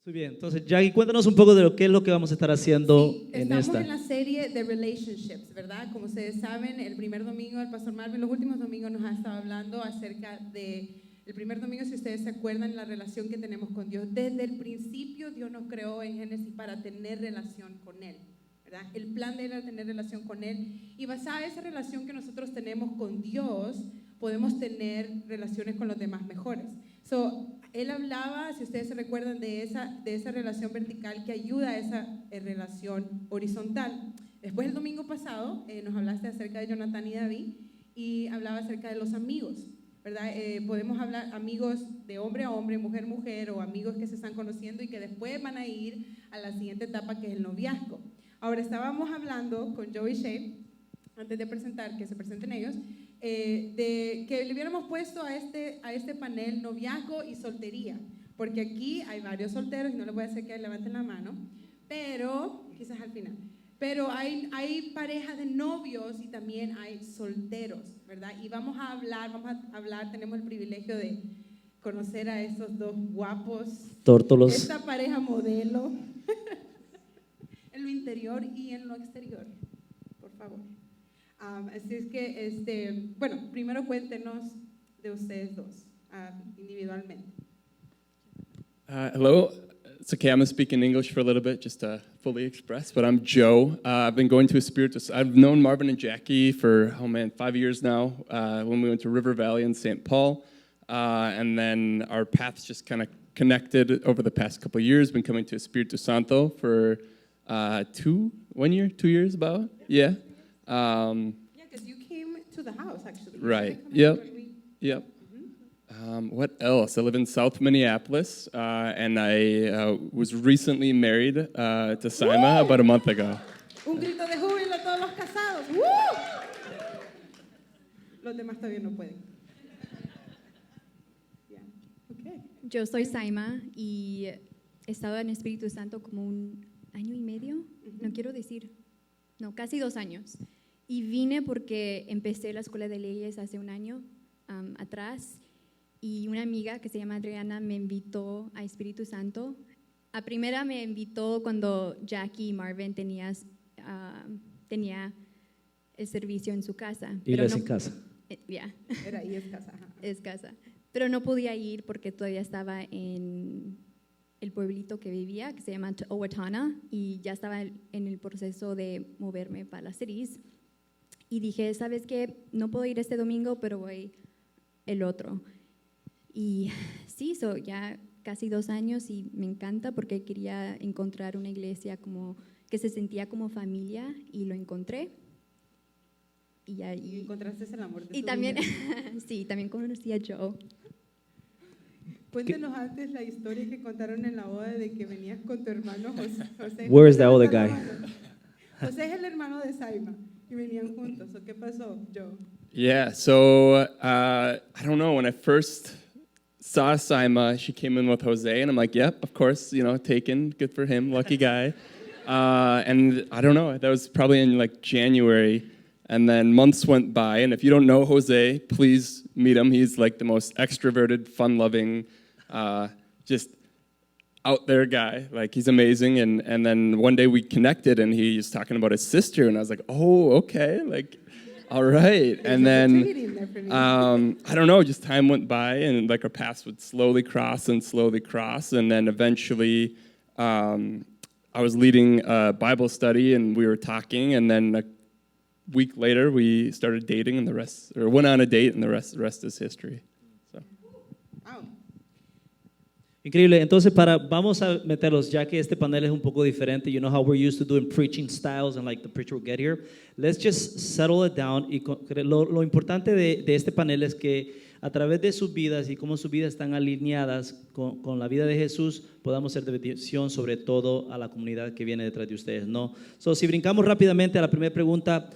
Muy bien, entonces Jackie, cuéntanos un poco de lo que es lo que vamos a estar haciendo en esta. Estamos en la serie de Relationships, ¿verdad? Como ustedes saben, el primer domingo el pastor Marvin, los últimos domingos nos ha estado hablando acerca de, el primer domingo, si ustedes se acuerdan, la relación que tenemos con Dios. Desde el principio Dios nos creó en Génesis para tener relación con Él, ¿verdad? El plan de Él era tener relación con Él, y basada en esa relación que nosotros tenemos con Dios, podemos tener relaciones con los demás mejores. Él hablaba, si ustedes se recuerdan, de esa relación vertical que ayuda a esa relación horizontal. Después, el domingo pasado, nos hablaste acerca de Jonathan y David, y hablaba acerca de los amigos, ¿verdad? Podemos hablar amigos de hombre a hombre, mujer a mujer, o amigos que se están conociendo y que después van a ir a la siguiente etapa, que es el noviazgo. Ahora, estábamos hablando con Joe y Shay, antes de que se presenten ellos, de que le hubiéramos puesto a este panel noviazgo y soltería, porque aquí hay varios solteros y no les voy a hacer que levanten la mano, pero quizás al final, pero hay parejas de novios y también hay solteros, ¿verdad? Y vamos a hablar, tenemos el privilegio de conocer a estos dos guapos tórtolos, esta pareja modelo en lo interior y en lo exterior, por favor. Así es que, bueno, primero cuéntenos de ustedes dos, individualmente. Hello, it's okay, I'm going to speak in English for a little bit, just to fully express, but I'm Joe. I've been going to I've known Marvin and Jackie for, 5 years now, when we went to River Valley in St. Paul, and then our paths just kind of connected over the past couple of years, been coming to Espiritu Santo for 2 years about, yeah. Yeah, because you came to the house, actually. Right. Yep. What else? I live in South Minneapolis, and I was recently married to Saima about a month ago. Un grito de júbilo a todos los casados. Los demás todavía no pueden. Yeah. Okay. Yo soy Saima y he estado en Espíritu Santo como 1 año y medio, casi 2 años. Y vine porque empecé la escuela de leyes hace 1 año atrás, y una amiga que se llama Adriana me invitó a Espíritu Santo. A primera me invitó cuando Jackie y Marvin tenía el servicio en su casa. Iglesia en casa. Yeah. Era ahí, es casa. Es casa. Pero no podía ir porque todavía estaba en el pueblito que vivía, que se llama Owatonna, y ya estaba en el proceso de moverme para las cities. Y dije, ¿sabes qué? No puedo ir este domingo, pero voy el otro. Y sí, ya casi 2 años, y me encanta porque quería encontrar una iglesia como que se sentía como familia, y lo encontré. Y encontraste el amor de tu y también, vida. sí, también conocí a Joe. Cuéntenos antes la historia que contaron en la boda de que venías con tu hermano José. Where is the other guy? José es el hermano de Saima y venían juntos. ¿Qué pasó, Joe? Yeah, so I don't know, when I first saw Saima, she came in with Jose, and I'm like, yep, of course, taken, good for him, lucky guy. And I don't know, that was probably in like January, and then months went by, and if you don't know Jose, please meet him. He's like the most extroverted, fun-loving, just out there guy. Like, he's amazing. And then one day we connected, and he was talking about his sister, and I was like, oh, okay, like, all right. And then I don't know, just time went by, and like our paths would slowly cross, and then eventually I was leading a Bible study, and we were talking, and then a week later we started dating, and went on a date, and the rest is history. So. Wow. Increíble. Entonces, vamos a meterlos, ya que este panel es un poco diferente. You know how we're used to doing preaching styles, and like the preacher will get here. Let's just settle it down. Y lo importante de este panel es que a través de sus vidas y cómo sus vidas están alineadas con la vida de Jesús, podamos ser de bendición sobre todo a la comunidad que viene detrás de ustedes, ¿no? Si brincamos rápidamente a la primera pregunta,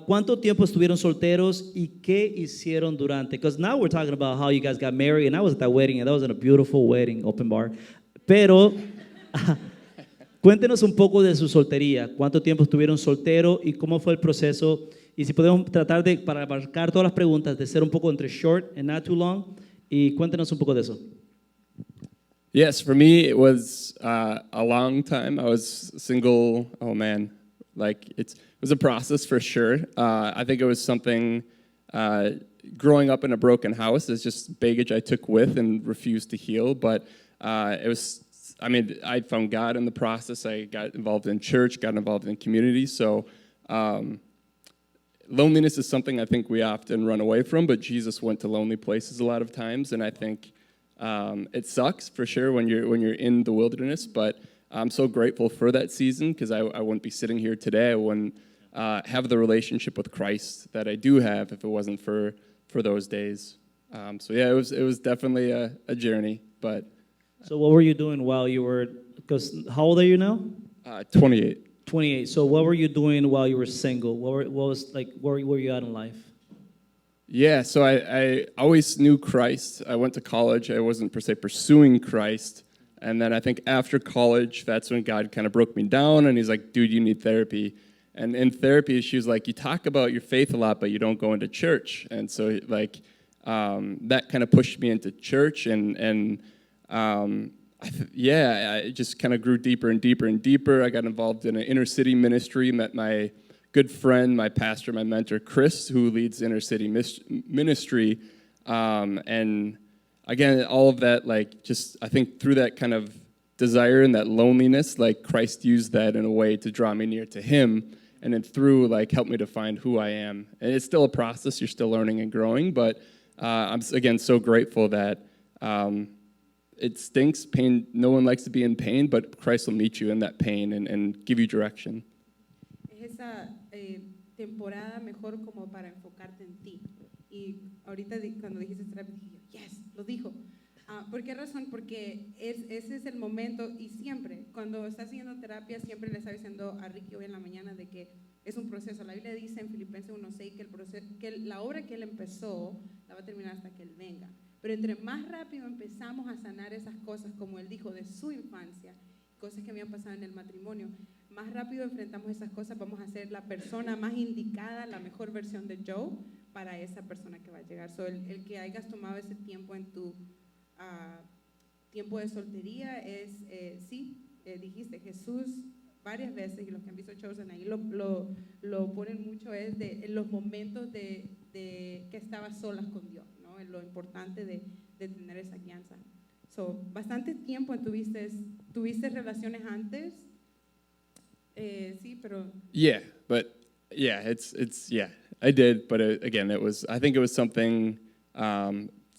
¿cuánto tiempo estuvieron solteros y qué hicieron durante? Because now we're talking about how you guys got married, and I was at that wedding, and that was a beautiful wedding, open bar. Pero cuéntenos un poco de su soltería. ¿Cuánto tiempo estuvieron solteros y cómo fue el proceso? Y si podemos tratar de, para abarcar todas las preguntas, de ser un poco entre short and not too long, y cuéntenos un poco de eso. Yes, for me, it was a long time. I was single. Oh, man. Like, it was a process for sure. I think it was something, growing up in a broken house is just baggage I took with and refused to heal. But it was, I mean, I found God in the process. I got involved in church, got involved in community. So loneliness is something I think we often run away from, but Jesus went to lonely places a lot of times. And I think it sucks for sure when you're in the wilderness, but I'm so grateful for that season because I wouldn't be sitting here today. I wouldn't have the relationship with Christ that I do have if it wasn't for those days. So yeah, it was definitely a journey. But So what were you doing while you were? Because how old are you now? 28. 28. So what were you doing while you were single? Where were you at in life? Yeah, so I always knew Christ. I went to college. I wasn't per se pursuing Christ. And then I think after college, that's when God kind of broke me down. And he's like, dude, you need therapy. And in therapy, she was like, you talk about your faith a lot, but you don't go into church. And so like that kind of pushed me into church. And it just kind of grew deeper and deeper and deeper. I got involved in an inner city ministry, met my good friend, my pastor, my mentor, Chris, who leads inner city ministry. And again, all of that, like, just, I think through that kind of desire and that loneliness, like, Christ used that in a way to draw me near to him. And then through, like, help me to find who I am. And it's still a process. You're still learning and growing. But I'm, again, so grateful that it stinks. Pain, no one likes to be in pain, but Christ will meet you in that pain and give you direction. Esa temporada mejor como para enfocarte en ti. Y ahorita cuando dijiste terapia dije yo, yes, lo dijo. ¿Por qué razón? Porque ese es el momento y siempre, cuando estás haciendo terapia, siempre le estaba diciendo a Ricky hoy en la mañana de que es un proceso. La Biblia dice en Filipenses 1:6 que la obra que él empezó la va a terminar hasta que él venga. Pero entre más rápido empezamos a sanar esas cosas, como él dijo, de su infancia, cosas que habían pasado en el matrimonio, más rápido enfrentamos esas cosas, vamos a ser la persona más indicada, la mejor versión de Joe para esa persona que va a llegar. So, el que hayas tomado ese tiempo en tu tiempo de soltería es, dijiste Jesús varias veces, y los que han visto Chosen ahí lo ponen mucho, es de en los momentos de que estabas solas con Dios, ¿no? En lo importante de tener esa guianza. So, bastante tiempo tuviste relaciones antes. Sí, pero yeah, I did, but I think it was something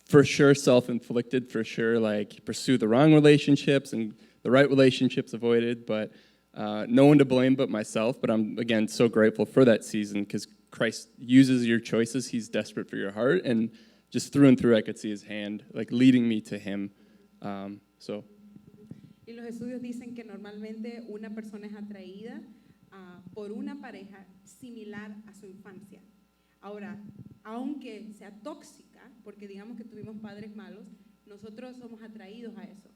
for sure self-inflicted, for sure, like pursue the wrong relationships and the right relationships avoided, but no one to blame but myself. But I'm, again, so grateful for that season because Christ uses your choices. He's desperate for your heart, and just through and through I could see his hand like leading me to him. Y los estudios dicen que normalmente una persona es atraída por una pareja similar a su infancia. Ahora, aunque sea tóxica, porque digamos que tuvimos padres malos, nosotros somos atraídos a eso.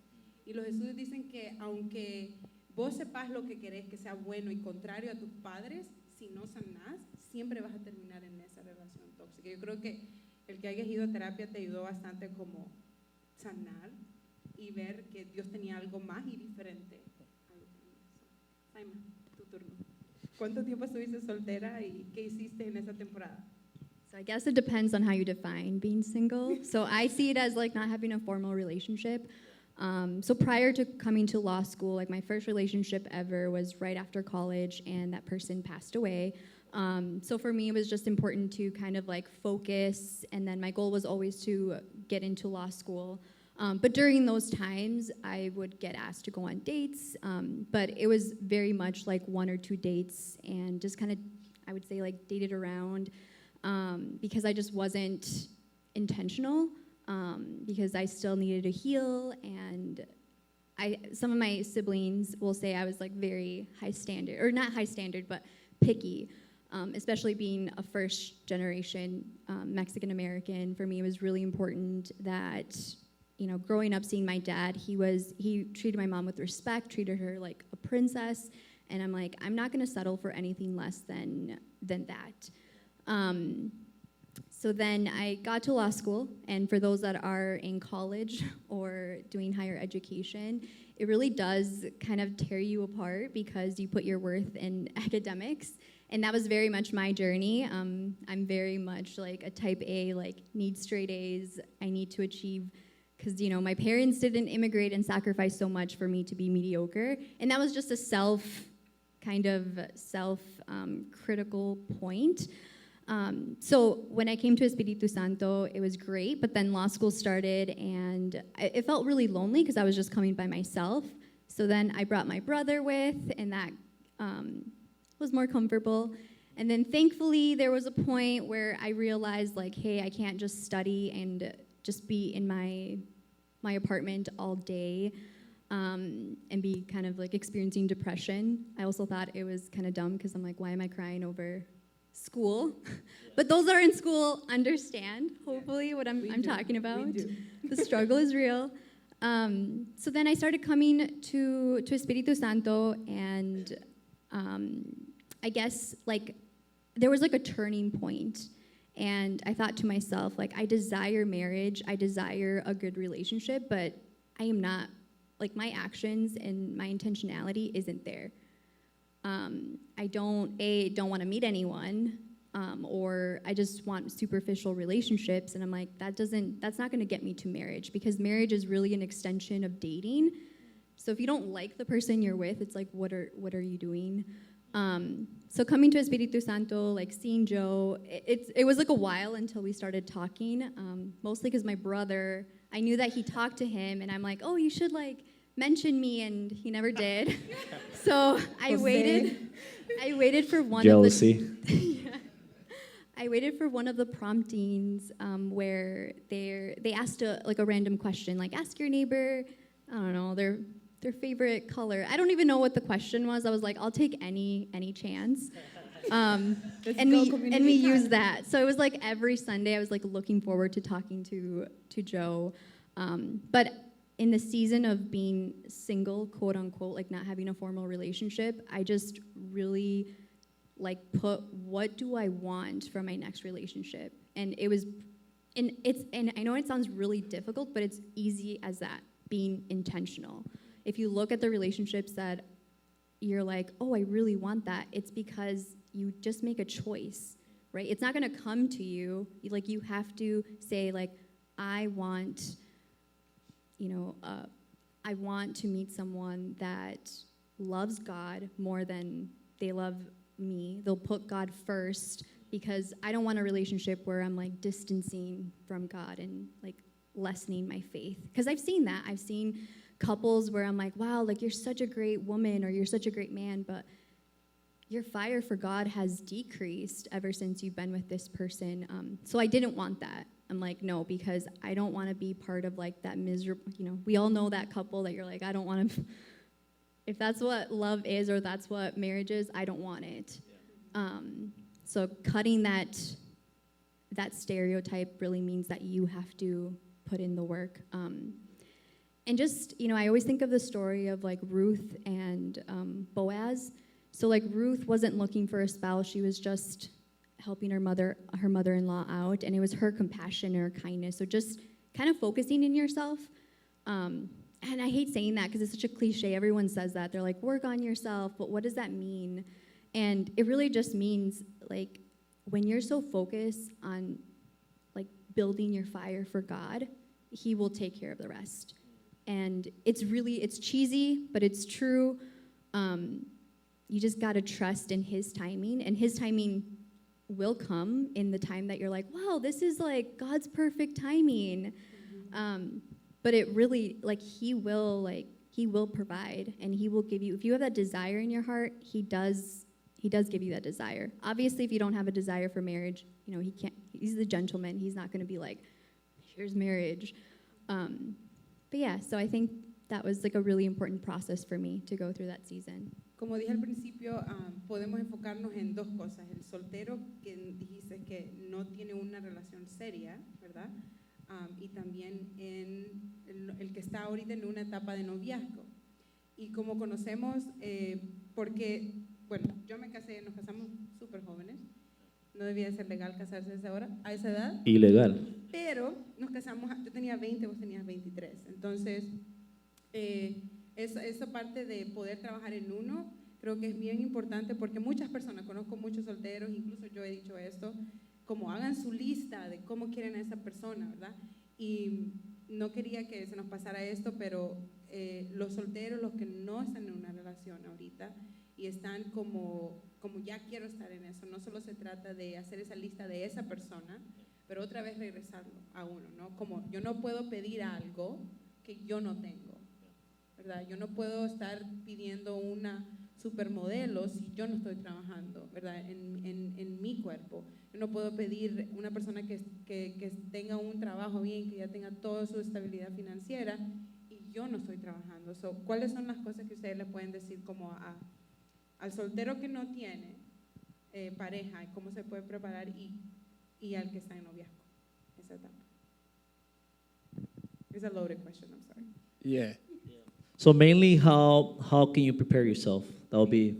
Y los estudios dicen que aunque vos sepas lo que querés, que sea bueno y contrario a tus padres, si no sanás, siempre vas a terminar en esa relación tóxica. Yo creo que el que hayas ido a terapia te ayudó bastante como sanar y ver que Dios tenía algo más y diferente. Simon, tu turno. ¿Cuánto tiempo estuviste soltera y qué hiciste en esa temporada? So I guess it depends on how you define being single. So I see it as like not having a formal relationship. So prior to coming to law school, like my first relationship ever was right after college, and that person passed away. So for me, it was just important to kind of like focus, and then my goal was always to get into law school. But during those times, I would get asked to go on dates, but it was very much like 1 or 2 dates, and just kind of, I would say, like dated around, because I just wasn't intentional, because I still needed to heal, and some of my siblings will say I was like very high standard, or not high standard, but picky. Especially being a first generation Mexican American, for me it was really important that, you know, growing up seeing my dad, he treated my mom with respect, treated her like a princess, and I'm like, I'm not going to settle for anything less than that. So then I got to law school, and for those that are in college or doing higher education, it really does kind of tear you apart because you put your worth in academics, and that was very much my journey. I'm very much like a type A, like need straight A's, I need to achieve, because my parents didn't immigrate and sacrifice so much for me to be mediocre, and that was just a self-critical point. So when I came to Espiritu Santo, it was great, but then law school started, and it felt really lonely because I was just coming by myself. So then I brought my brother with, and that was more comfortable. And then thankfully, there was a point where I realized, like, hey, I can't just study and just be in my apartment all day and be kind of like experiencing depression. I also thought it was kind of dumb because I'm like, why am I crying over school? But those that are in school understand, hopefully, what I'm talking about. The struggle is real. So then I started coming to Espiritu Santo, and I guess like there was like a turning point, and I thought to myself, like, I desire marriage, I desire a good relationship, but I am not, like, my actions and my intentionality isn't there. I don't want to meet anyone, or I just want superficial relationships, and I'm like, that's not going to get me to marriage, because marriage is really an extension of dating. So if you don't like the person you're with, it's like, what are you doing? So coming to Espiritu Santo, like seeing Joe, it was like a while until we started talking, mostly because my brother, I knew that he talked to him, and I'm like, oh, you should like mention me, and he never did. So I waited for one Jealousy. I waited for one of the promptings where they asked a random question, like ask your neighbor, I don't know, their favorite color. I don't even know what the question was. I was like, I'll take any chance. And we used that. So it was like every Sunday I was like looking forward to talking to Joe. But in the season of being single, quote unquote, like not having a formal relationship, I just really like put, what do I want from my next relationship? And it was, and I know it sounds really difficult, but it's easy as that, being intentional. If you look at the relationships that you're like, oh, I really want that, it's because you just make a choice, right? It's not gonna come to you. Like, you have to say, like, I want to meet someone that loves God more than they love me. They'll put God first, because I don't want a relationship where I'm like distancing from God and like lessening my faith. Because I've seen that. I've seen couples where I'm like, wow, like you're such a great woman or you're such a great man, but your fire for God has decreased ever since you've been with this person. So I didn't want that. I'm like, no, because I don't want to be part of like that miserable, we all know that couple that you're like, I don't want to, if that's what love is or that's what marriage is, I don't want it. So cutting that stereotype really means that you have to put in the work. And just, I always think of the story of like Ruth and Boaz. So like Ruth wasn't looking for a spouse, she was just helping her mother-in-law out, and it was her compassion or kindness. So just kind of focusing in yourself. And I hate saying that because it's such a cliche. Everyone says that. They're like, work on yourself, but what does that mean? And it really just means like when you're so focused on like building your fire for God, He will take care of the rest. And it's cheesy, but it's true. You just got to trust in His timing, and His timing will come in the time that you're like, wow, this is like God's perfect timing. But it really, like, He will provide, and He will give you, if you have that desire in your heart, He does give you that desire. Obviously, if you don't have a desire for marriage, He's the gentleman. He's not going to be like, here's marriage. But yeah, so I think that was like a really important process for me to go through that season. Como dije al principio, podemos enfocarnos en dos cosas. El soltero, que dijiste que no tiene una relación seria, ¿verdad? Y también en el que está ahorita en una etapa de noviazgo. Y como conocemos, porque, bueno, yo me casé, nos casamos súper jóvenes, No debía ser legal casarse a esa edad. Ilegal. Pero nos casamos, yo tenía 20, vos tenías 23. Entonces, esa parte de poder trabajar en uno, creo que es bien importante porque muchas personas, conozco muchos solteros, incluso yo he dicho esto, como hagan su lista de cómo quieren a esa persona, ¿verdad? Y no quería que se nos pasara esto, pero los solteros, los que no están en una relación ahorita y están como ya quiero estar en eso, no solo se trata de hacer esa lista de esa persona, pero otra vez regresarlo a uno, ¿no? Como yo no puedo pedir algo que yo no tengo, ¿verdad? Yo no puedo estar pidiendo una supermodelo si yo no estoy trabajando, ¿verdad? En mi cuerpo. Yo no puedo pedir una persona que tenga un trabajo bien, que ya tenga toda su estabilidad financiera y yo no estoy trabajando. So, ¿cuáles son las cosas que ustedes le pueden decir como al soltero que no tiene pareja, cómo se puede preparar y al que está en noviazgo, esa etapa? It's a loaded question, I'm sorry. Yeah. So mainly, how can you prepare yourself? That will be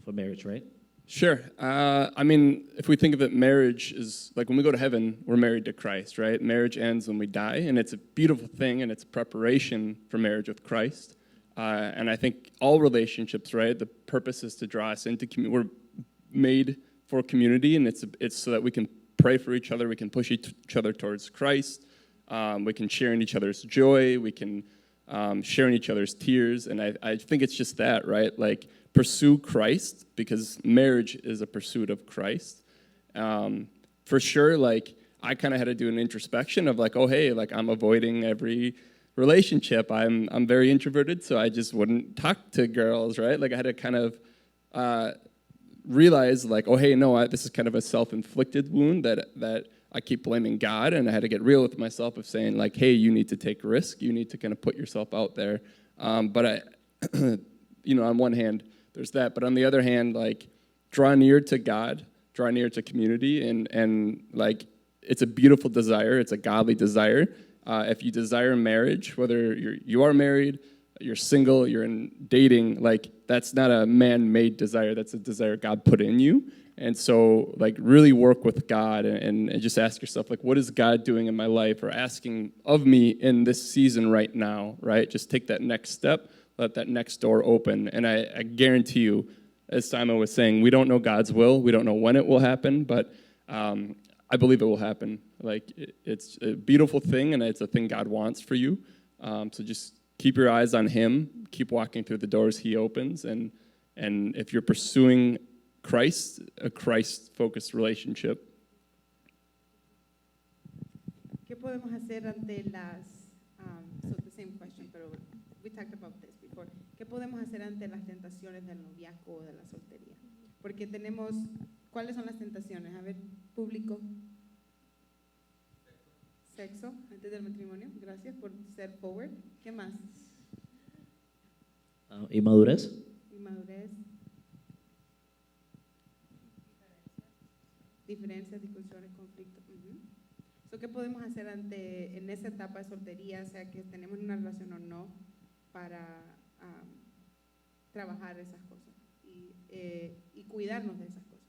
for marriage, right? Sure. I mean, if we think of it, marriage is like when we go to heaven, we're married to Christ, right? Marriage ends when we die, and it's a beautiful thing, and it's preparation for marriage with Christ. And I think all relationships, right? The purpose is to draw us into community. We're made for community, and it's so that we can pray for each other, we can push each other towards Christ, we can share in each other's joy, we can share in each other's tears, and I think it's just that, right? Like, pursue Christ, because marriage is a pursuit of Christ. For sure, like, I kind of had to do an introspection of like, oh, hey, like, I'm avoiding every relationship. I'm very introverted, so I just wouldn't talk to girls, right? Like, I had to kind of realize, like, oh, hey, no, this is kind of a self-inflicted wound that I keep blaming God, and I had to get real with myself of saying, like, hey, you need to take risk. You need to kind of put yourself out there. But I, on one hand, there's that. But on the other hand, like, draw near to God, draw near to community, and like, it's a beautiful desire. It's a godly desire. If you desire marriage, whether you are married, you're single, you're in dating, like, that's not a man-made desire. That's a desire God put in you. And so, like, really work with God and just ask yourself, like, what is God doing in my life or asking of me in this season right now, right? Just take that next step, let that next door open. And I guarantee you, as Simon was saying, we don't know God's will. We don't know when it will happen, but I believe it will happen. Like, it's a beautiful thing, and it's a thing God wants for you. So just keep your eyes on Him. Keep walking through the doors He opens. And if you're pursuing Christ, a Christ-focused relationship. ¿Qué podemos hacer ante so the same question, pero we talked about this before. ¿Qué podemos hacer ante las tentaciones del noviazgo o de la soltería? Porque ¿cuáles son las tentaciones? A ver, público. Sexo, antes del matrimonio. Gracias por ser forward. ¿Qué más? Inmadurez. Inmadurez. Diferencias, discusiones, conflictos. So, ¿qué podemos hacer en esa etapa de soltería, sea que tenemos una relación o no, para trabajar esas cosas y cuidarnos de esas cosas?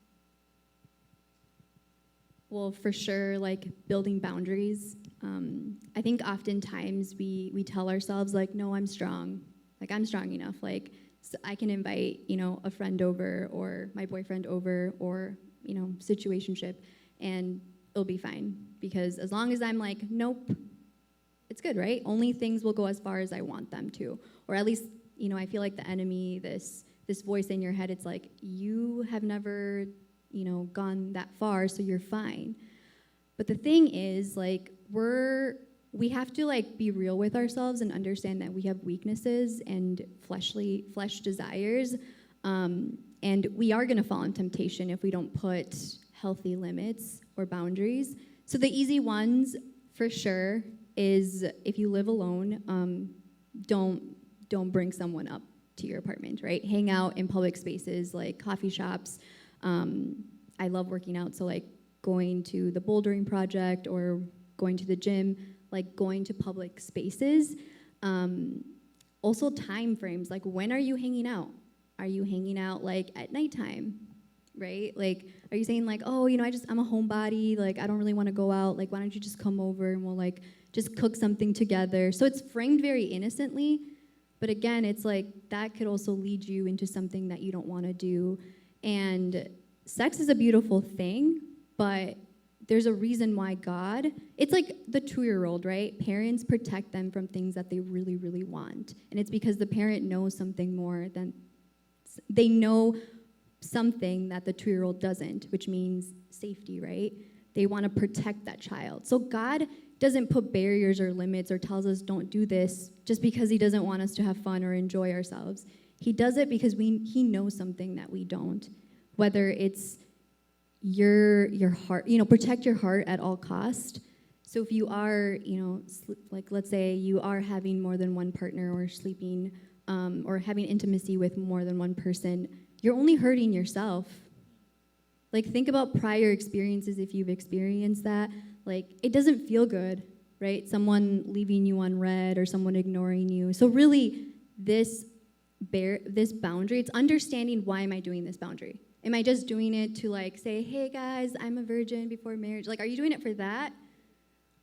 Well, for sure, like, building boundaries. I think oftentimes we tell ourselves, like, no, I'm strong. Like, I'm strong enough. Like, so I can invite, a friend over or my boyfriend over or, situationship, and it'll be fine. Because as long as I'm like, nope, it's good, right? Only things will go as far as I want them to. Or at least, I feel like the enemy, this voice in your head, it's like, you have never, gone that far, so you're fine. But the thing is, like, we have to, like, be real with ourselves and understand that we have weaknesses and flesh desires. And we are going to fall in temptation if we don't put healthy limits or boundaries. So the easy ones, for sure, is if you live alone, don't bring someone up to your apartment, right? Hang out in public spaces like coffee shops. I love working out, so, like, going to the bouldering project or going to the gym, like, going to public spaces. Also time frames, like, when are you hanging out? Are you hanging out, like, at nighttime? right? Like, are you saying like, oh, you know, I'm a homebody, like, I don't really want to go out, like, why don't you just come over and we'll like just cook something together? So it's framed very innocently, but again, it's like that could also lead you into something that you don't want to do. And sex is a beautiful thing, but there's a reason why God, it's like the 2-year-old, right? Parents protect them from things that they really, really want. And it's because the parent knows something more than, they know something that the 2-year-old doesn't, which means safety, right? They want to protect that child. So God doesn't put barriers or limits or tells us don't do this just because he doesn't want us to have fun or enjoy ourselves. He does it because he knows something that we don't. Whether it's your heart, you know, protect your heart at all cost. So if you are, you know, like let's say you are having more than one partner or sleeping or having intimacy with more than one person, you're only hurting yourself. Like think about prior experiences if you've experienced that. Like it doesn't feel good, right? Someone leaving you unread or someone ignoring you. So really this boundary, it's understanding why am I doing this boundary? Am I just doing it to like say, hey guys, I'm a virgin before marriage? Like, are you doing it for that?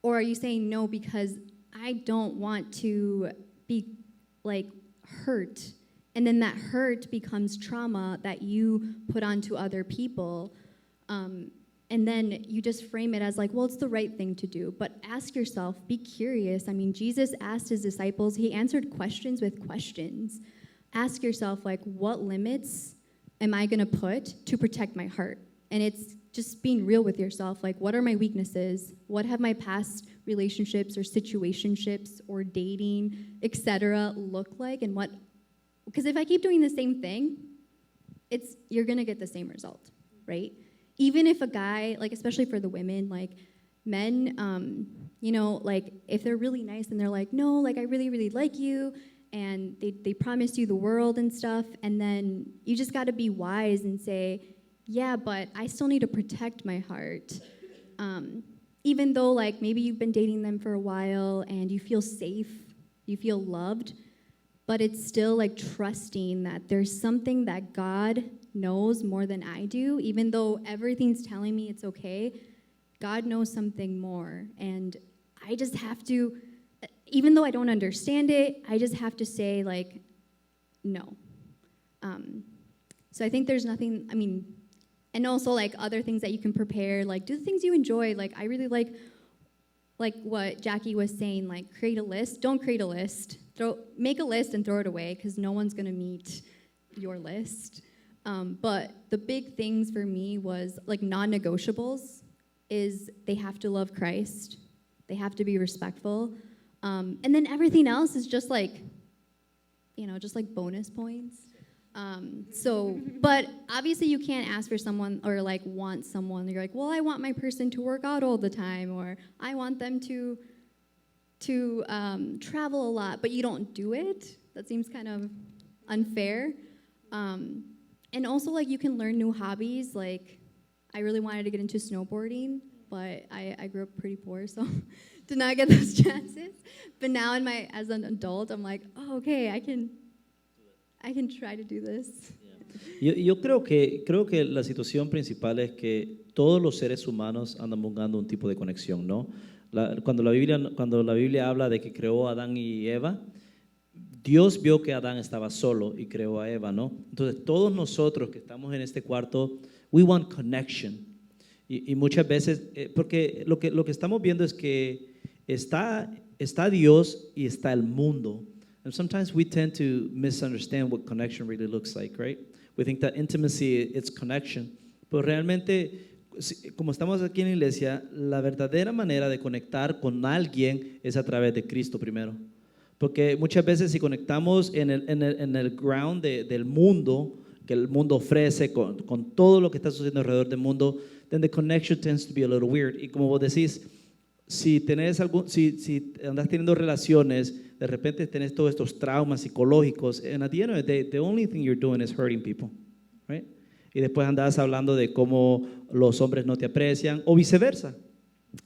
Or are you saying no because I don't want to be like hurt? And then that hurt becomes trauma that you put onto other people. And then you just frame it as like, well, it's the right thing to do. But ask yourself, be curious. I mean, Jesus asked his disciples, he answered questions with questions. Ask yourself, like, what limits am I going to put to protect my heart? And it's just being real with yourself. Like, what are my weaknesses? What have my past relationships or situationships or dating, etc. look like? And what, because if I keep doing the same thing, you're going to get the same result, right? Even if a guy, like, especially for the women, like, men, you know, like, if they're really nice and they're like, no, like, I really, really like you, and they promise you the world and stuff, and then you just got to be wise and say, yeah, but I still need to protect my heart. Even though, like, maybe you've been dating them for a while and you feel safe, you feel loved, but it's still, like, trusting that there's something that God knows more than I do. Even though everything's telling me it's okay, God knows something more. And I just have to, even though I don't understand it, I just have to say, like, no. So I think there's nothing, I mean, and also, like, other things that you can prepare, like, do the things you enjoy. Like, I really like what Jackie was saying, like, create a list. Don't create a list. Make a list and throw it away, because no one's going to meet your list. But the big things for me was, like, non-negotiables is they have to love Christ. They have to be respectful. And then everything else is just, like, you know, just, like, bonus points. But obviously you can't ask for someone or, like, want someone. You're like, well, I want my person to work out all the time, or I want them to travel a lot, but you don't do it. That seems kind of unfair. And also, like, you can learn new hobbies. Like, I really wanted to get into snowboarding, but I grew up pretty poor, so did not get those chances. But now as an adult, I'm like, oh, okay, I can try to do this. Yo creo que la situación principal es que todos los seres humanos andan buscando un tipo de conexión, ¿no? Cuando la Biblia habla de que creó a Adán y Eva, Dios vio que Adán estaba solo y creó a Eva, ¿no? Entonces todos nosotros que estamos en este cuarto, we want connection. Y muchas veces, porque lo que estamos viendo es que está Dios y está el mundo. And sometimes we tend to misunderstand what connection really looks like, right? We think that intimacy, it's connection. Pero realmente, como estamos aquí en la iglesia, la verdadera manera de conectar con alguien es a través de Cristo primero. Porque muchas veces si conectamos en el ground del mundo, que el mundo ofrece, con todo lo que está sucediendo alrededor del mundo, then the connection tends to be a little weird. Y como vos decís, si andas teniendo relaciones, de repente tenés todos estos traumas psicológicos, and at the end of the day, the only thing you're doing is hurting people, right? Y después andás hablando de cómo los hombres no te aprecian, o viceversa.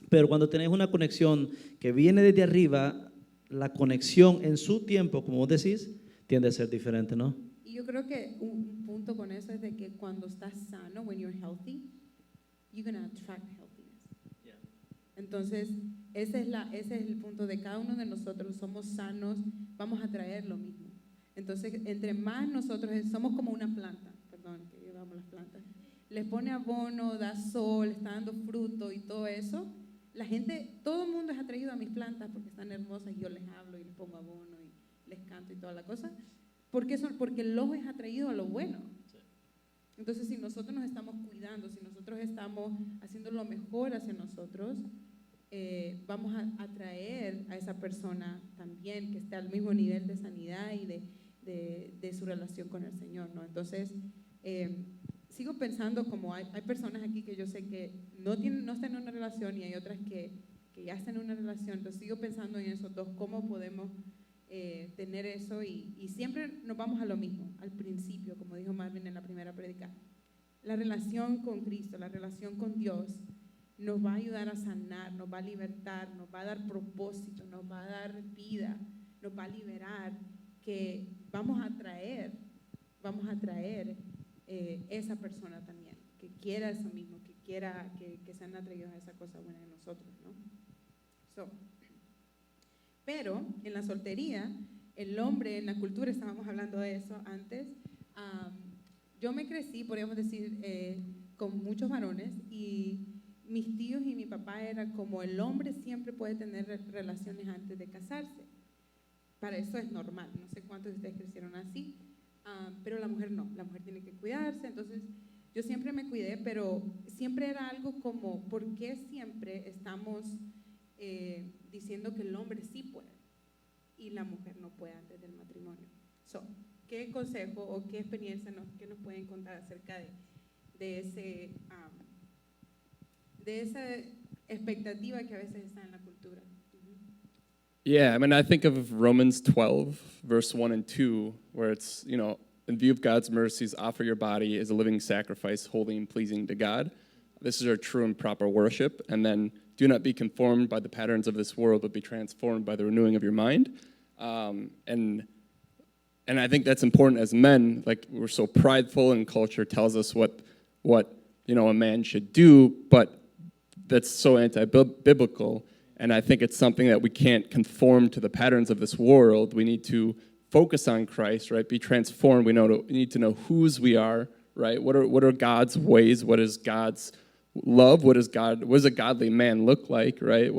Pero cuando tenés una conexión que viene desde arriba, la conexión en su tiempo, como vos decís, tiende a ser diferente, ¿no? Y yo creo que un punto con eso es de que cuando estás sano, when you're healthy, you're going to attract healthiness. Yeah. Entonces, ese es el punto de cada uno de nosotros. Somos sanos, vamos a traer lo mismo. Entonces, entre más nosotros somos como una planta, perdón, que llevamos las plantas, les pone abono, da sol, está dando fruto y todo eso. La gente, todo el mundo es atraído a mis plantas porque están hermosas y yo les hablo y les pongo abono y les canto y toda la cosa. Porque el ojo es atraído a lo bueno. Entonces, si nosotros nos estamos cuidando, si nosotros estamos haciendo lo mejor hacia nosotros, vamos a atraer a esa persona también que esté al mismo nivel de sanidad y de su relación con el Señor, ¿no? Entonces, sigo pensando como hay personas aquí que yo sé que no están en una relación y hay otras que ya están en una relación. Entonces, sigo pensando en esos dos, cómo podemos tener eso y siempre nos vamos a lo mismo, al principio, como dijo Marvin en la primera prédica. La relación con Cristo, la relación con Dios nos va a ayudar a sanar, nos va a libertar, nos va a dar propósito, nos va a dar vida, nos va a liberar, que vamos a traer esa persona también, que quiera eso mismo, que quiera que sean atraídos a esa cosa buena de nosotros, ¿no? Pero en la soltería, el hombre, en la cultura, estábamos hablando de eso antes, yo me crecí, podríamos decir, con muchos varones y mis tíos y mi papá era como el hombre siempre puede tener relaciones antes de casarse. Para eso es normal, no sé cuántos de ustedes crecieron así, pero la mujer no, la mujer tiene que cuidarse. Entonces yo siempre me cuidé, pero siempre era algo como, ¿por qué siempre estamos diciendo que el hombre sí puede y la mujer no puede antes del matrimonio? ¿Qué consejo o qué experiencia que nos pueden contar acerca de esa expectativa que a veces está en la cultura? Yeah, I mean, I think of Romans 12, verse 1 and 2, where it's, in view of God's mercies, offer your body as a living sacrifice, holy and pleasing to God. This is our true and proper worship. And then, do not be conformed by the patterns of this world, but be transformed by the renewing of your mind. And I think that's important as men. Like, we're so prideful, and culture tells us what a man should do, but that's so anti-biblical. And I think it's something that we can't conform to the patterns of this world. We need to focus on Christ, right? Be transformed. We need to know whose we are, right? What are God's ways? What is God's love? What does a godly man look like, right?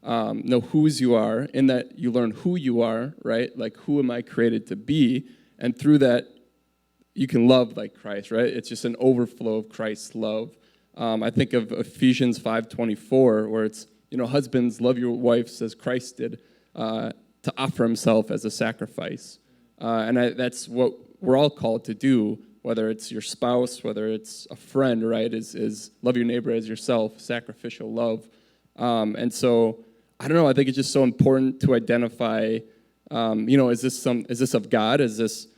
Know whose you are, in that you learn who you are, right? Like, who am I created to be? And through that, you can love like Christ, right? It's just an overflow of Christ's love. I think of Ephesians 5:24, where it's, husbands, love your wives as Christ did, to offer himself as a sacrifice. And that's what we're all called to do, whether it's your spouse, whether it's a friend, right, is love your neighbor as yourself, sacrificial love. And so, I don't know, I think it's just so important to identify, is this of God? Is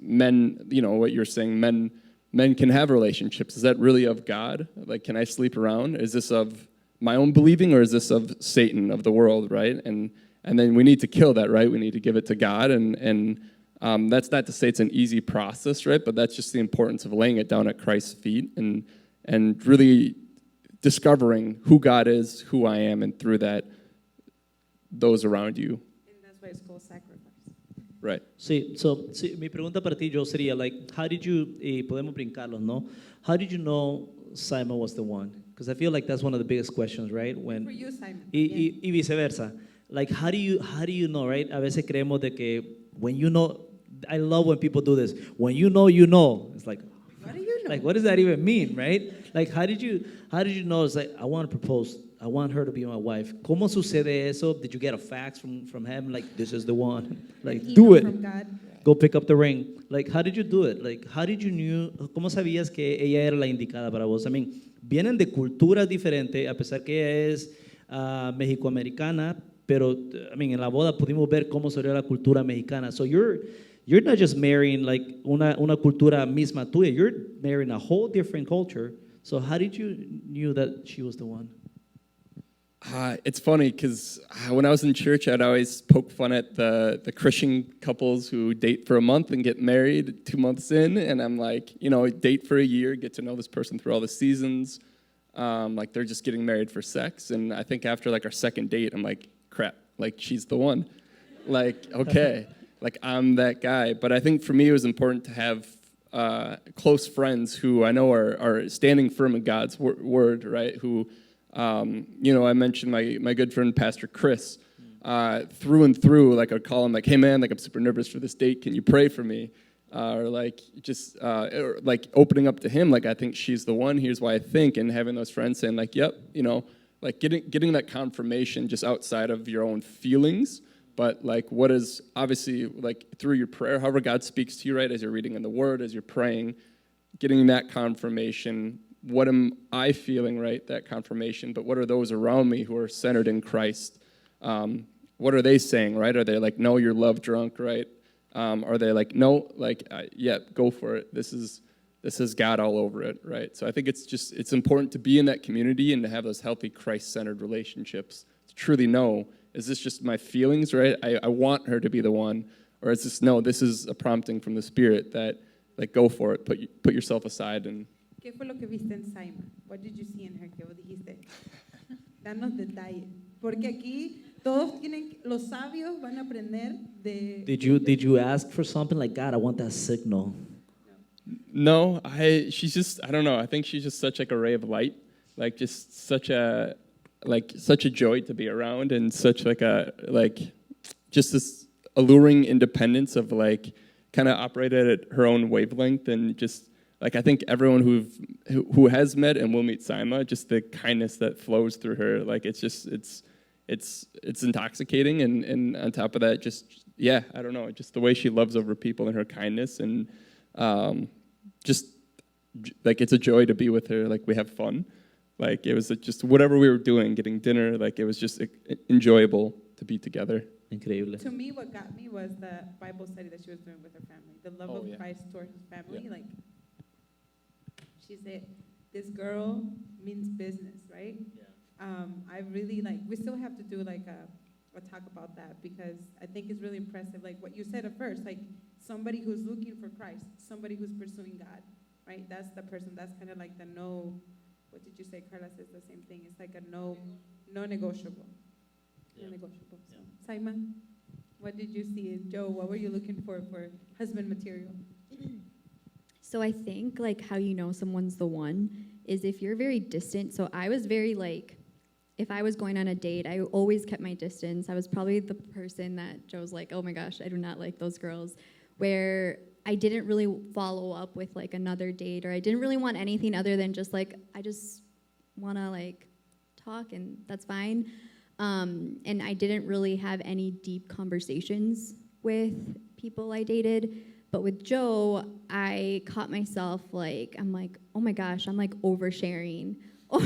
men, what you're saying, men can have relationships. Is that really of God? Like, can I sleep around? Is this of my own believing, or is this of Satan, of the world, right? And then we need to kill that, right? We need to give it to God, and that's not to say it's an easy process, right? But that's just the importance of laying it down at Christ's feet and really discovering who God is, who I am, and through that, those around you. And that's why it's called sacrifice. Right. Sí, mi pregunta para ti, Joe, sería, like, how did you, podemos brincarlos, ¿no? How did you know Simon was the one? Because I feel like that's one of the biggest questions, right? When, For you, Simon. y viceversa. Like, how do you know, right? A veces creemos de que when you know, I love when people do this. When you know, you know. It's like, What do you know? like, what does that even mean, right? Like, how did you know? It's like, I want to propose. I want her to be my wife. ¿Cómo sucede eso? Did you get a fax from him? Like, this is the one. Like, do it. From God. Go pick up the ring. Like, how did you do it? Like, how did you knew? ¿Cómo sabías que ella era la indicada para vos? I mean, vienen de culturas diferentes, a pesar que ella es mexicoamericana, pero, I mean, en la boda pudimos ver cómo sería la cultura mexicana. So you're not just marrying like una cultura misma tuya. You're marrying a whole different culture. So how did you knew that she was the one? It's funny because when I was in church, I'd always poke fun at the Christian couples who date for a month and get married 2 months in, and I'm like, date for a year, get to know this person through all the seasons, like they're just getting married for sex, and I think after like our second date, I'm like, crap, like she's the one, like okay, like I'm that guy. But I think for me, it was important to have close friends who I know are standing firm in God's word, right? Who I mentioned my good friend Pastor Chris, through and through. Like I'd call him like, "Hey man, like I'm super nervous for this date. Can you pray for me?" Or like just or like opening up to him, like I think she's the one. Here's why I think, and having those friends saying like, "Yep," like getting that confirmation just outside of your own feelings, but like what is obviously like through your prayer, however God speaks to you, right, as you're reading in the Word, as you're praying, getting that confirmation. What am I feeling, right? That confirmation. But what are those around me who are centered in Christ? What are they saying, right? Are they like, no, you're love drunk, right? Are they like, no, like, yeah, go for it. This is God all over it, right? So I think it's important to be in that community and to have those healthy Christ-centered relationships to truly know, is this just my feelings, right? I want her to be the one, or is this, no, this is a prompting from the Spirit that, like, go for it, put yourself aside and. ¿Qué fue lo que viste en Simon? What did you see in her? ¿Qué vos dijiste? Danos detalles. Porque aquí todos los sabios van a aprender de... Did you ask for something like, God, I want that signal? No, she's just, I don't know, I think she's just such like a ray of light, like just such a joy to be around, and such just this alluring independence of like kind of operated at her own wavelength, and just like I think everyone who has met and will meet Saima, just the kindness that flows through her, like it's intoxicating, and on top of that, just I don't know, just the way she loves over people and her kindness, and just like it's a joy to be with her. Like we have fun, like it was just whatever we were doing, getting dinner, like it was just enjoyable to be together. Increíble. To me, what got me was the Bible study that she was doing with her family, the love of Christ towards his family. Yeah. Like she said, this girl means business, right? Yeah. I really we still have to do like a talk about that, because I think it's really impressive. Like what you said at first, like somebody who's looking for Christ, somebody who's pursuing God, right? That's the person. That's kind of like the no. What did you say? Carla says the same thing. It's like a non-negotiable. Yeah. Non-negotiable. So, Simon, what did you see? Joe, what were you looking for husband material? So I think like how you know someone's the one is if you're very distant. So I was very like, if I was going on a date, I always kept my distance. I was probably the person that Joe's like, oh my gosh, I do not like those girls, where I didn't really follow up with like another date, or I didn't really want anything other than just like, I just want to like talk, and that's fine. And I didn't really have any deep conversations with people I dated. But with Joe, I caught myself like, I'm like, oh my gosh, I'm like oversharing. Or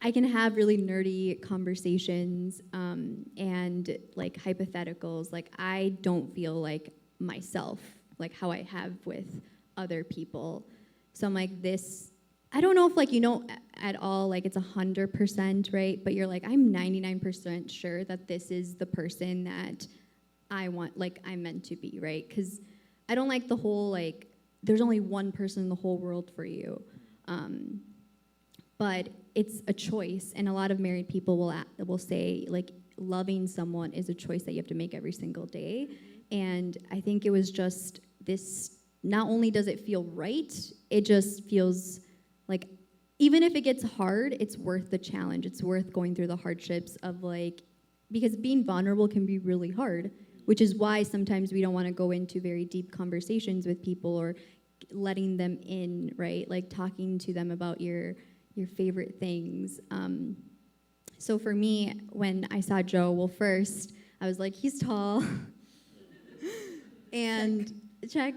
I can have really nerdy conversations and like hypotheticals. Like I don't feel like myself, like how I have with other people. So I'm like this, I don't know if like, at all, like it's 100%, right? But you're like, I'm 99% sure that this is the person that I want, like I'm meant to be, right? Because I don't like the whole, like, there's only one person in the whole world for you. But it's a choice, and a lot of married people will say, like, loving someone is a choice that you have to make every single day. And I think it was just this, not only does it feel right, it just feels like, even if it gets hard, it's worth the challenge. It's worth going through the hardships of, like, because being vulnerable can be really hard, which is why sometimes we don't want to go into very deep conversations with people or letting them in, right? Like talking to them about your favorite things. So for me, when I saw Joe, well, first, I was like, he's tall. And check.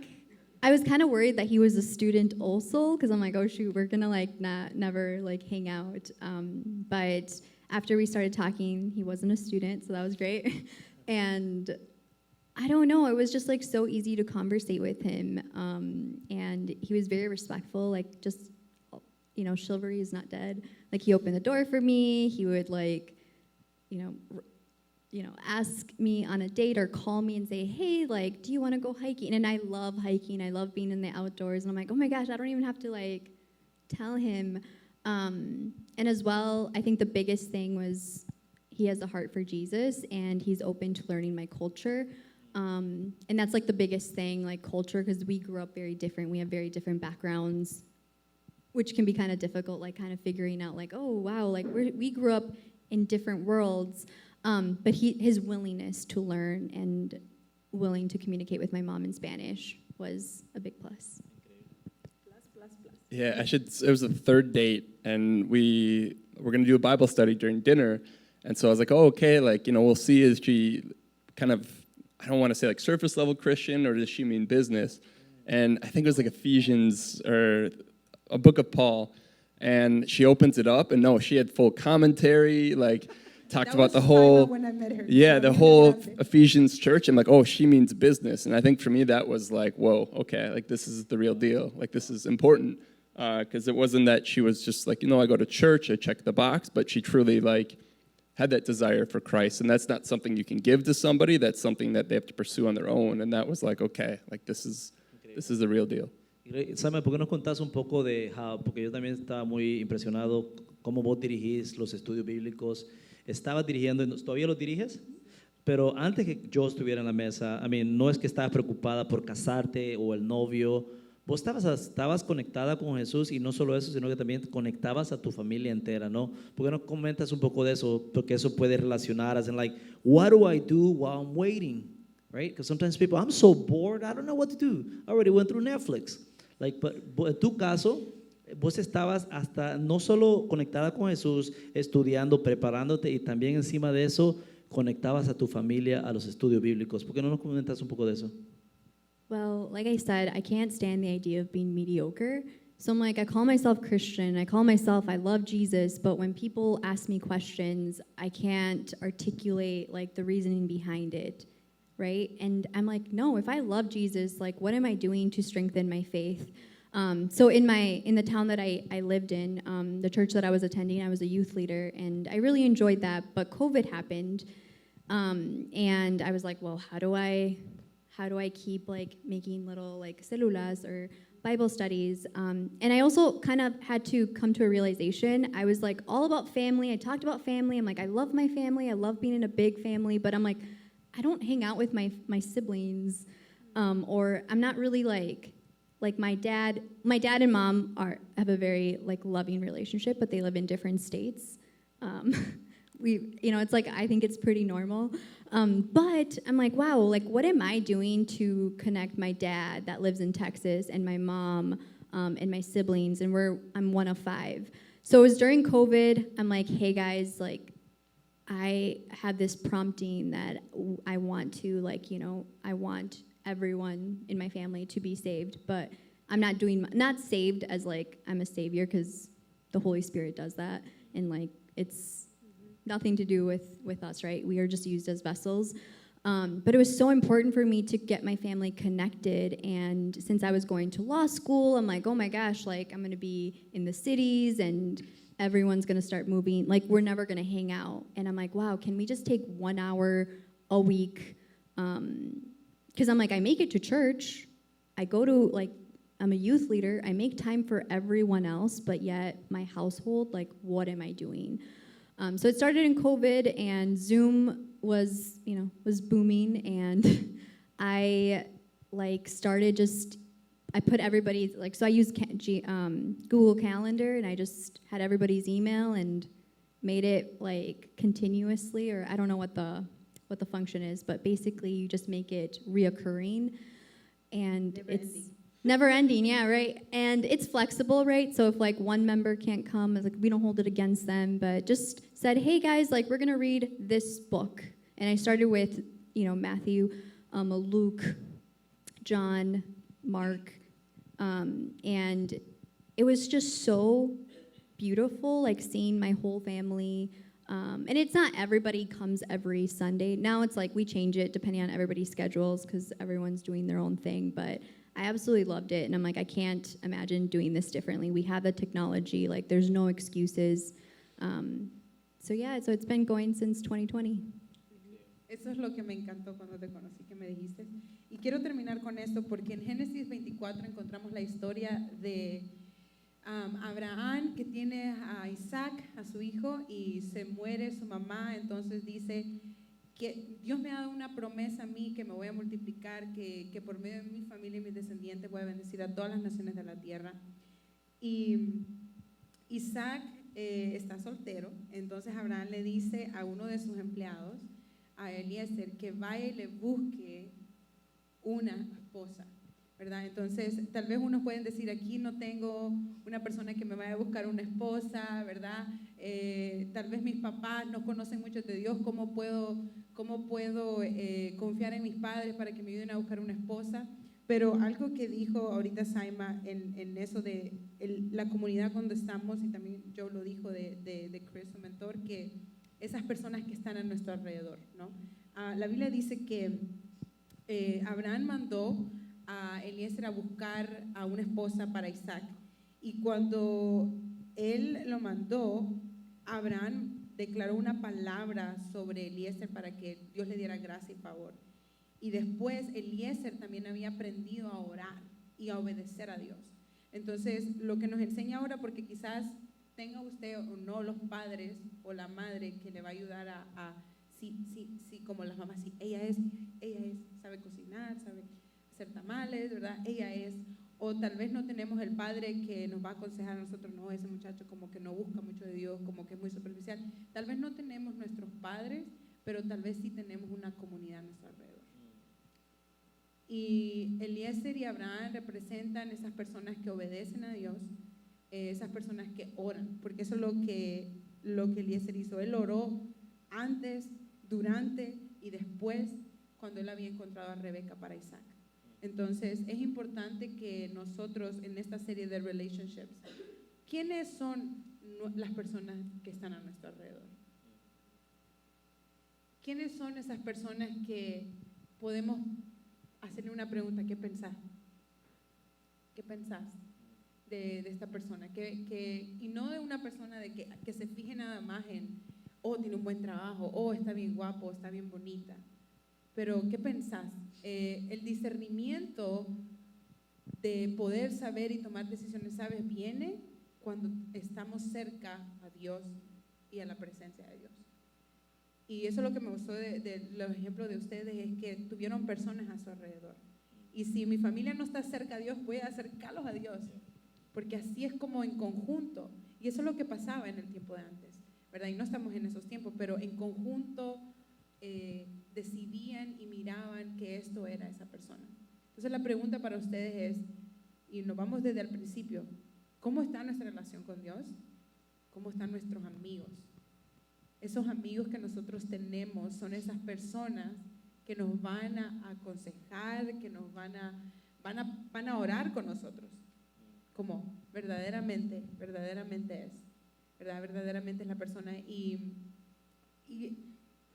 I was kind of worried that he was a student also, because I'm like, oh shoot, we're gonna like never like hang out. But after we started talking, he wasn't a student, so that was great. And I don't know, it was just like so easy to conversate with him. And he was very respectful, like just, chivalry is not dead. Like, he opened the door for me. He would, like, ask me on a date or call me and say, hey, like, do you want to go hiking? And I love hiking. I love being in the outdoors. And I'm like, oh my gosh, I don't even have to, like, tell him. And as well, I think the biggest thing was he has a heart for Jesus, and he's open to learning my culture. And that's, like, the biggest thing, like, culture, because we grew up very different. We have very different backgrounds, which can be kind of difficult, like, kind of figuring out, like, oh, wow, like, we grew up in different worlds. But his willingness to learn and willing to communicate with my mom in Spanish was a big plus. Yeah, it was the third date, and we were going to do a Bible study during dinner. And so I was like, oh, okay, like, we'll see, is she kind of, I don't want to say like surface level Christian, or does she mean business? And I think it was like Ephesians or a book of Paul. And she opens it up, and no, she had full commentary, like, talked about the whole, when I met her. the whole Ephesians church. I'm like, oh, she means business. And I think for me, that was like, whoa, okay, like, this is the real deal. Like, this is important. Because it wasn't that she was just like, I go to church, I check the box, but she truly, like, had that desire for Christ. And that's not something you can give to somebody. That's something that they have to pursue on their own. And that was like, okay, like, this is the real deal. Sammy, ¿por qué nos contás un poco de porque yo también estaba muy impresionado cómo vos dirigís los estudios bíblicos? Estabas dirigiendo, ¿todavía los diriges? Pero antes que yo estuviera en la mesa, no es que estabas preocupada por casarte o el novio. Vos estabas conectada con Jesús, y no solo eso, sino que también conectabas a tu familia entera, ¿no? ¿Por qué no comentas un poco de eso? Porque eso puede relacionar as in, like, what do I do while I'm waiting? Right? Because sometimes people, I'm so bored, I don't know what to do. I already went through Netflix. Like, but en tu caso, vos estabas hasta no solo conectada con Jesús, estudiando, preparándote, y también encima de eso conectabas a tu familia a los estudios bíblicos. ¿Por qué no nos comentas un poco de eso? Well, like I said, I can't stand the idea of being mediocre. So I'm like, I call myself Christian. I call myself, I love Jesus. But when people ask me questions, I can't articulate, like, the reasoning behind it, right? And I'm like, no, if I love Jesus, like, what am I doing to strengthen my faith? So in the town that I lived in, the church that I was attending, I was a youth leader, and I really enjoyed that. But COVID happened, and I was like, well, how do I keep, like, making little, like, celulas or Bible studies? And I also kind of had to come to a realization. I was, like, all about family. I talked about family. I'm like, I love my family. I love being in a big family. But I'm like, I don't hang out with my siblings, or I'm not really like my dad and mom have a very, like, loving relationship, but they live in different states. It's like, I think it's pretty normal. But I'm like, wow, like, what am I doing to connect my dad that lives in Texas and my mom and my siblings, and I'm one of 5. So it was during COVID. I'm like, hey guys, like, I had this prompting that I want to, like, I want everyone in my family to be saved, but I'm not saved as, like, I'm a savior, because the Holy Spirit does that, and, like, it's nothing to do with us, right? We are just used as vessels. But it was so important for me to get my family connected, and since I was going to law school, I'm like, oh my gosh, like, I'm going to be in the cities, and everyone's going to start moving. Like, we're never going to hang out. And I'm like, wow, can we just take 1 hour a week? Because I'm like, I make it to church. I go to, like, I'm a youth leader. I make time for everyone else, but yet my household, like, what am I doing? So it started in COVID, and Zoom was booming, and I, like, started I put everybody's, like, so I used Google Calendar, and I just had everybody's email and made it, like, continuously, or I don't know what the function is, but basically you just make it reoccurring, and it's never ending, yeah, right? And it's flexible, right? So if, like, one member can't come, it's like, we don't hold it against them, but just said, hey guys, like, we're gonna read this book. And I started with, Matthew, Luke, John, Mark, and it was just so beautiful, like, seeing my whole family And it's not everybody comes every Sunday. Now it's like we change it depending on everybody's schedules because everyone's doing their own thing. But I absolutely loved it. And I'm like, I can't imagine doing this differently. We have the technology. Like, there's no excuses. So it's been going since 2020. Eso es lo que me encantó cuando te conocí, que me dijiste. Y quiero terminar con esto porque en Génesis 24 encontramos la historia de Abraham, que tiene a Isaac, a su hijo, y se muere su mamá. Entonces dice que Dios me ha dado una promesa a mí, que me voy a multiplicar, que por medio de mi familia y mis descendientes voy a bendecir a todas las naciones de la tierra. Y Isaac está soltero. Entonces Abraham le dice a uno de sus empleados, a Eliezer, que vaya y le busque una esposa, ¿verdad? Entonces, tal vez unos pueden decir, aquí no tengo una persona que me vaya a buscar una esposa, ¿verdad? Tal vez mis papás no conocen mucho de Dios, ¿cómo puedo confiar en mis padres para que me ayuden a buscar una esposa? Pero algo que dijo ahorita Saima en eso de la comunidad donde estamos, y también Joe lo dijo de Chris, su mentor, que esas personas que están a nuestro alrededor, ¿no? La Biblia dice que Abraham mandó a Eliezer a buscar a una esposa para Isaac, y cuando él lo mandó, Abraham declaró una palabra sobre Eliezer para que Dios le diera gracia y favor. Y después Eliezer también había aprendido a orar y a obedecer a Dios. Entonces, lo que nos enseña ahora, porque quizás tenga usted o no los padres o la madre que le va a ayudar sí, como las mamás, sí, ella es, sabe cocinar, sabe hacer tamales, ¿verdad? Ella es, o tal vez no tenemos el padre que nos va a aconsejar a nosotros, no, ese muchacho como que no busca mucho de Dios, como que es muy superficial. Tal vez no tenemos nuestros padres, pero tal vez sí tenemos una comunidad a nuestro alrededor. Y Eliezer y Abraham representan esas personas que obedecen a Dios, esas personas que oran, porque eso es lo que Eliezer hizo. Él oró antes, durante y después, cuando él había encontrado a Rebeca para Isaac. Entonces, es importante que nosotros en esta serie de relationships, ¿quiénes son las personas que están a nuestro alrededor? ¿Quiénes son esas personas que podemos hacerle una pregunta? ¿Qué pensás? ¿Qué pensás de esta persona? Y no de una persona de que se fije nada más en, oh, tiene un buen trabajo, oh, está bien guapo, está bien bonita. Pero, ¿qué pensás? El discernimiento de poder saber y tomar decisiones sabias viene cuando estamos cerca a Dios y a la presencia de Dios. Y eso es lo que me gustó de los ejemplos de ustedes, es que tuvieron personas a su alrededor. Y si mi familia no está cerca a Dios, voy a acercarlos a Dios, porque así es como en conjunto. Y eso es lo que pasaba en el tiempo de antes, ¿verdad? Y no estamos en esos tiempos, pero en conjunto decidían y miraban que esto era esa persona. Entonces la pregunta para ustedes es, y nos vamos desde el principio, ¿cómo está nuestra relación con Dios? ¿Cómo están nuestros amigos? Esos amigos que nosotros tenemos son esas personas que nos van a aconsejar, que nos van a orar con nosotros, como verdaderamente es, ¿verdad? Verdaderamente es la persona. Y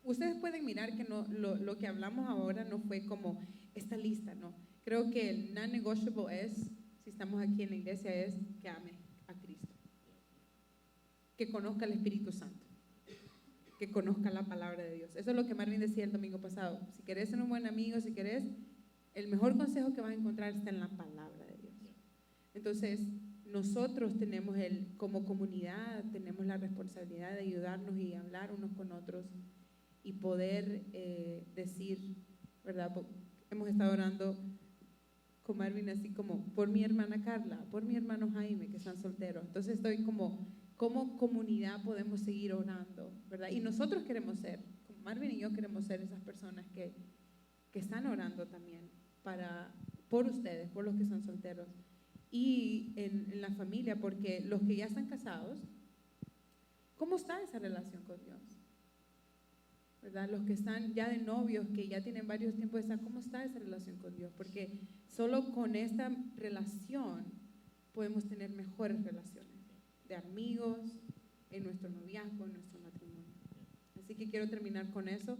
ustedes pueden mirar que no, lo que hablamos ahora no fue como esta lista, no. Creo que el non-negotiable es, si estamos aquí en la iglesia, es que ame a Cristo, que conozca al Espíritu Santo, que conozca la palabra de Dios. Eso es lo que Marvin decía el domingo pasado. Si querés ser un buen amigo, si querés, el mejor consejo que vas a encontrar está en la palabra de Dios. Entonces, nosotros tenemos como comunidad, tenemos la responsabilidad de ayudarnos y hablar unos con otros y poder decir, ¿verdad? Hemos estado orando con Marvin así como por mi hermana Carla, por mi hermano Jaime, que están solteros. Entonces estoy como comunidad podemos seguir orando, ¿verdad? Y nosotros queremos ser, como Marvin y yo queremos ser esas personas que están orando también por ustedes, por los que son solteros. Y en la familia, porque los que ya están casados, ¿cómo está esa relación con Dios? ¿Verdad? Los que están ya de novios, que ya tienen varios tiempos de estar, ¿cómo está esa relación con Dios? Porque solo con esta relación podemos tener mejores relaciones de amigos, en nuestro noviazgo, en nuestro matrimonio. Así que quiero terminar con eso.